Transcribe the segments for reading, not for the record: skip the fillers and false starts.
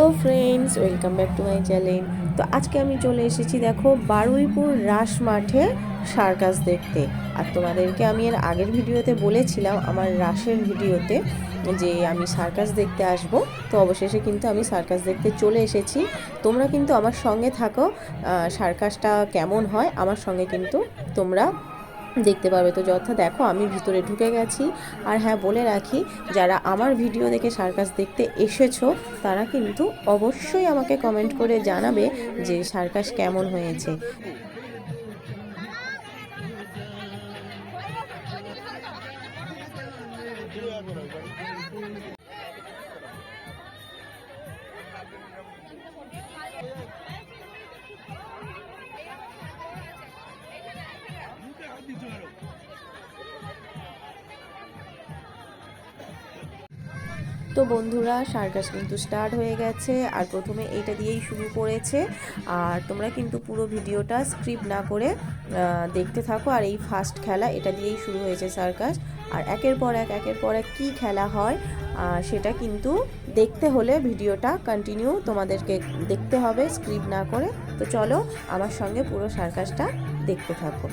Hello friends, welcome back to my channel. তো আজকে আমি চলে এসেছি দেখো বারুইপুর রাস মাঠে সার্কাস দেখতে। আর তোমাদেরকে আমি এর আগের ভিডিওতে বলেছিলাম, আমার রাসের ভিডিওতে, যে আমি সার্কাস দেখতে আসব। তো অবশেষে কিন্তু আমি সার্কাস দেখতে চলে এসেছি। তোমরা কিন্তু আমার সঙ্গে থাকো, সার্কাসটা কেমন হয় আমার সঙ্গে কিন্তু তোমরা দেখতে পারবে। তো যথা দেখো আমি ভিতরে ঢুকে গেছি। আর হ্যাঁ, বলে রাখি, যারা আমার ভিডিও দেখে সার্কাস দেখতে এসেছো তারা কিন্তু অবশ্যই আমাকে কমেন্ট করে জানাবে যে সার্কাস কেমন হয়েছে। তো বন্ধুরা, সার্কাস কিন্তু স্টার্ট হয়ে গেছে। আর প্রথমে এটা দিয়েই শুরু করেছে। আর তোমরা কিন্তু পুরো ভিডিওটা স্ক্রিপ্ট না করে দেখতে থাকো। আর এই ফার্স্ট খেলা এটা দিয়েই শুরু হয়েছে সার্কাস। আর একের পর এক কী খেলা হয় সেটা কিন্তু দেখতে হলে ভিডিওটা কন্টিনিউ তোমাদেরকে দেখতে হবে, স্ক্রিপ্ট না করে। তো চলো আমার সঙ্গে পুরো সার্কাসটা দেখতে থাকো।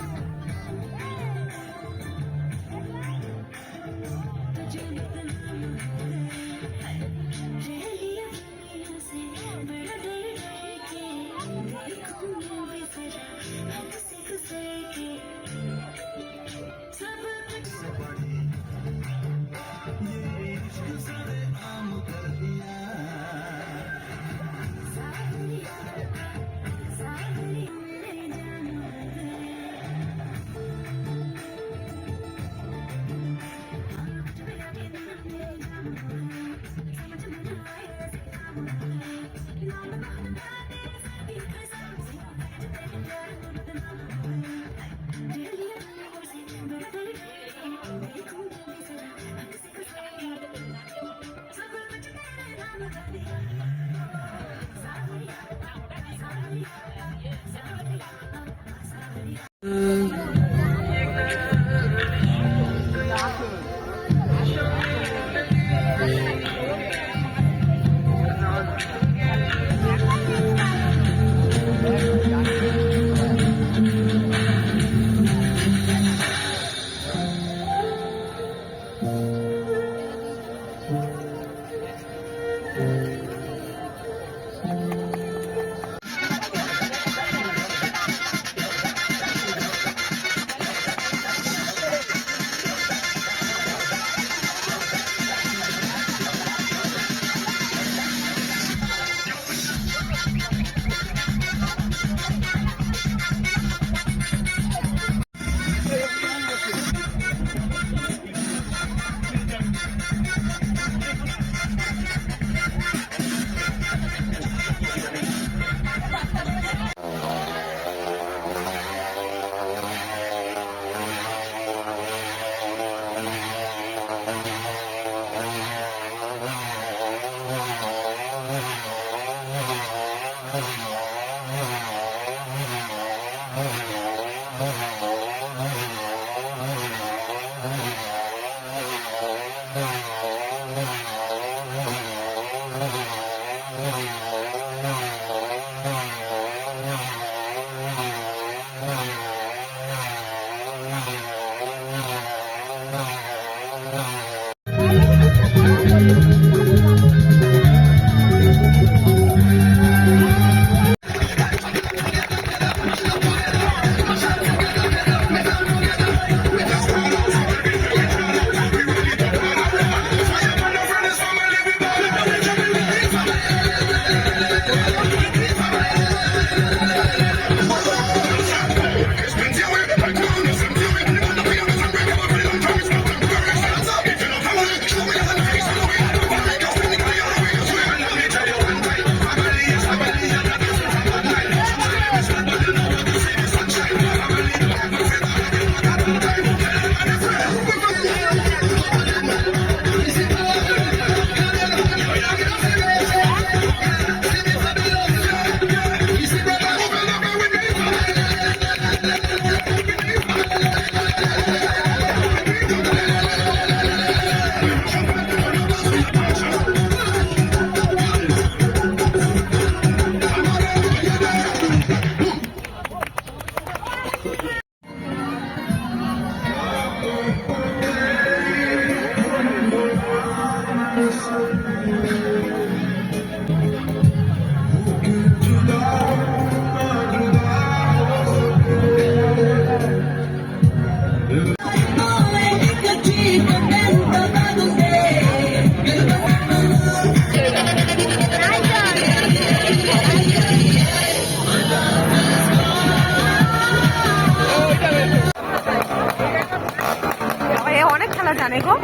জানে গো,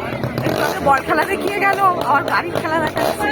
বল খেলা দেখিয়ে গেল, আমার গাড়ির খেলা দেখাচ্ছে।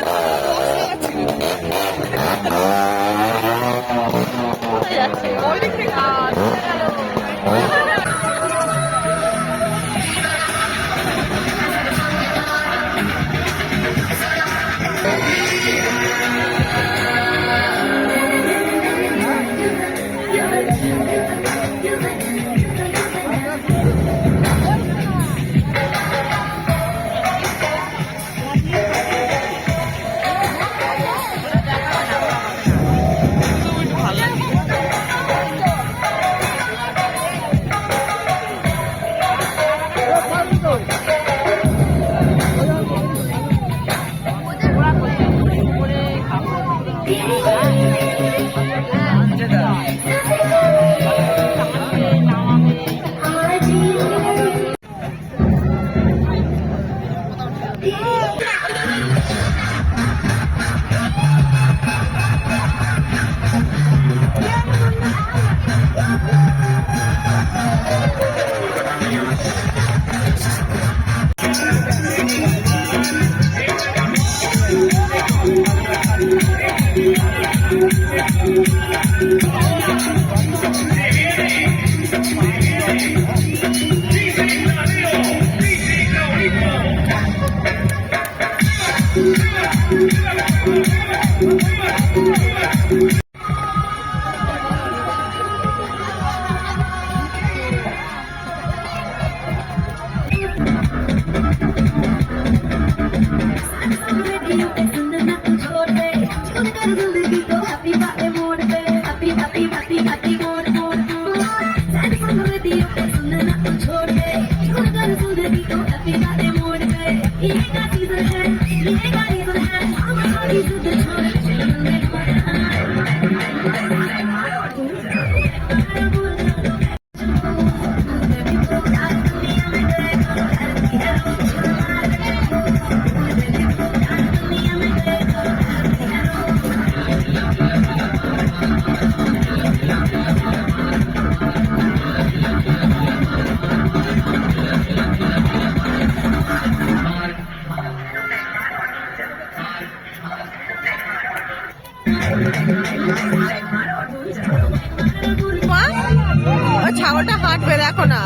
ছাগলটা হাঁটবে, দেখো না।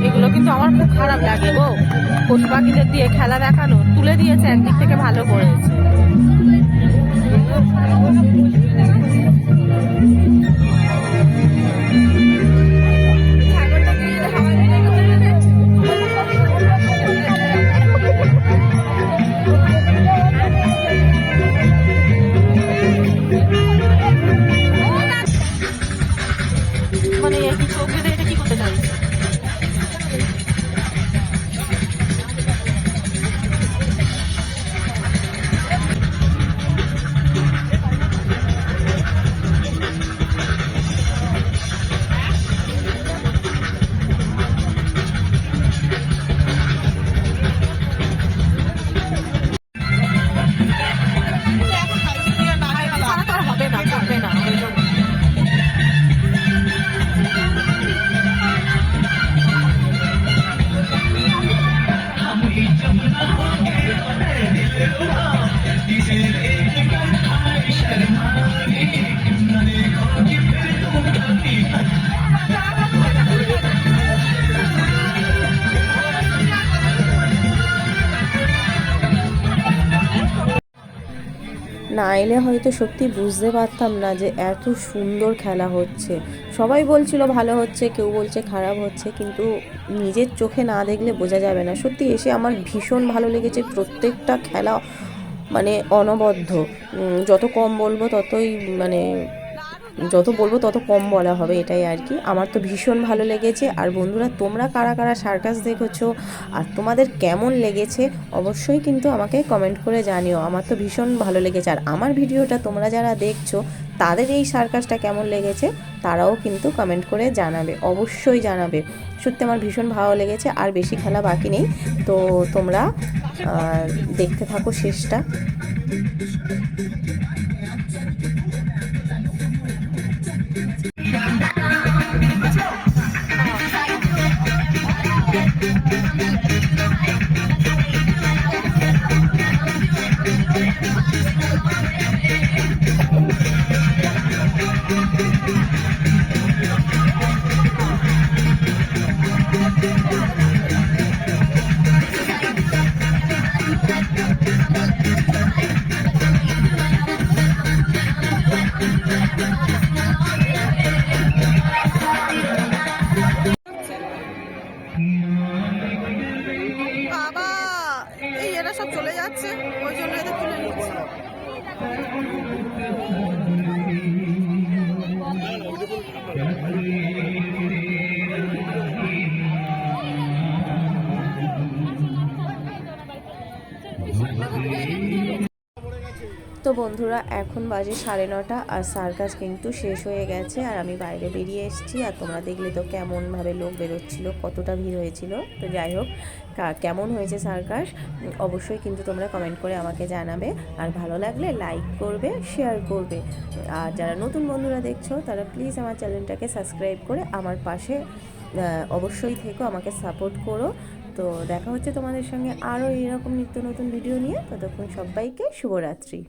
এগুলো কিন্তু আমার খুব খারাপ লাগে গো, পশু পাখিদের দিয়ে খেলা দেখানো। তুলে দিয়েছে, একদিক থেকে ভালো করেছে। মানে কি চোখ বেঁধে এটা কি করতে চাইছে? হবে না, করবে না। না এলে হয়তো সত্যি বুঝতে পারতাম না যে এত সুন্দর খেলা হচ্ছে। সবাই বলছিল ভালো হচ্ছে, কেউ বলছে খারাপ হচ্ছে, কিন্তু নিজের চোখে না দেখলে বোঝা যাবে না। সত্যি এসে আমার ভীষণ ভালো লেগেছে। প্রত্যেকটা খেলা মানে অনবদ্য। যত কম বলবো ততই মানে যত বলবো তত কম বলা হবে, এটাই আর কি। আমার তো ভীষণ ভালো লেগেছে। আর বন্ধুরা, তোমরা কারা কারা সার্কাস দেখেছো আর তোমাদের কেমন লেগেছে অবশ্যই কিন্তু আমাকে কমেন্ট করে জানিও। আমার তো ভীষণ ভালো লেগেছে। আর আমার ভিডিওটা তোমরা যারা দেখছো তাদের এই সার্কাসটা কেমন লেগেছে তারাও কিন্তু কমেন্ট করে জানাবে, অবশ্যই জানাবে। সত্যি আমার ভীষণ ভালো লেগেছে। আর বেশি খেলা বাকি নেই, তো তোমরা দেখতে থাকো শেষটা। তো বন্ধুরা এখন বাজে 9:30 আর সার্কাস কিন্তু শেষ হয়ে গেছে আর আমি বাইরে বেরিয়ে এসেছি। আর তোমরা দেখলে তো কেমনভাবে লোক বেরোচ্ছিল, কতটা ভিড় হয়েছিল। তো যাই হোক, কেমন হয়েছে সার্কাস অবশ্যই কিন্তু তোমরা কমেন্ট করে আমাকে জানাবে। আর ভালো লাগলে লাইক করবে, শেয়ার করবে। আর যারা নতুন বন্ধুরা দেখছো তারা প্লিজ আমার চ্যানেলটাকে সাবস্ক্রাইব করে আমার পাশে অবশ্যই থেকো, আমাকে সাপোর্ট করো। তো দেখা হচ্ছে তোমাদের সঙ্গে আরও এরকম নিত্য নতুন ভিডিও নিয়ে। ততক্ষণ সবাইকে শুভরাত্রি।